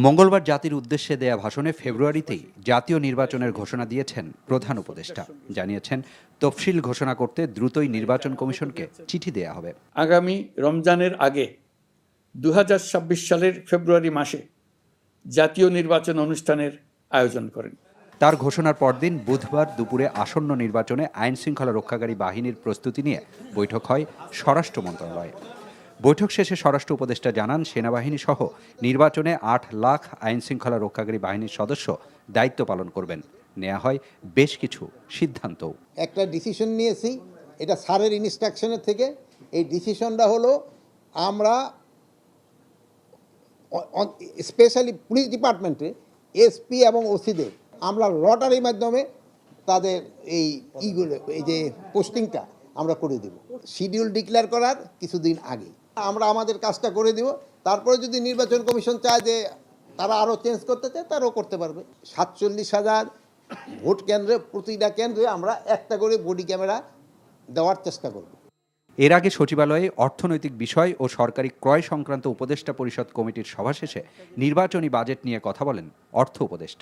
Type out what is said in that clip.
মঙ্গলবার জাতির উদ্দেশ্যে দেয়া ভাষণে ফেব্রুয়ারিতেই জাতীয় নির্বাচনের ঘোষণা দিয়েছেন প্রধান উপদেষ্টা। জানিয়েছেন, তফসিল ঘোষণা করতে দ্রুতই নির্বাচন কমিশনকে চিঠি দেয়া হবে। আগামী রমজানের আগে 2026 সালের ফেব্রুয়ারি মাসে জাতীয় নির্বাচন অনুষ্ঠানের আয়োজন করেন। তার ঘোষণার পরদিন বুধবার দুপুরে আসন্ন নির্বাচনে আইন শৃঙ্খলা রক্ষাকারী বাহিনীর প্রস্তুতি নিয়ে বৈঠক হয় স্বরাষ্ট্র মন্ত্রণালয়ে। বৈঠক শেষে স্বরাষ্ট্র উপদেষ্টা জানান, সেনাবাহিনী সহ নির্বাচনে 8 লাখ আইন শৃঙ্খলা রক্ষাকারী বাহিনীর সদস্য দায়িত্ব পালন করবেন। নেওয়া হয় বেশ কিছু সিদ্ধান্ত। একটা ডিসিশন নিয়েছি, এটা স্যারের ইনস্ট্রাকশনের থেকে। এই ডিসিশনটা হলো, আমরা স্পেশালি পুলিশ ডিপার্টমেন্টে এসপি এবং ওসিদের আমরা লটারির মাধ্যমে তাদের এই যে পোস্টিংটা আমরা করে দেব, শিডিউল ডিক্লেয়ার করার কিছুদিন আগে আমরা আমাদের কাজটা করে দেব। তারপরে যদি নির্বাচন কমিশন চায় যে তারা আরও চেঞ্জ করতে চায়, তারাও করতে পারবে। 47,000 ভোট কেন্দ্রে, প্রতিটা কেন্দ্রে আমরা একটা করে বডি ক্যামেরা দেওয়ার চেষ্টা করব। এর আগে সচিবালয়ে অর্থনৈতিক বিষয় ও সরকারি ক্রয় সংক্রান্ত উপদেষ্টা পরিষদ কমিটির সভা শেষে নির্বাচনী বাজেট নিয়ে কথা বলেন অর্থ উপদেষ্টা।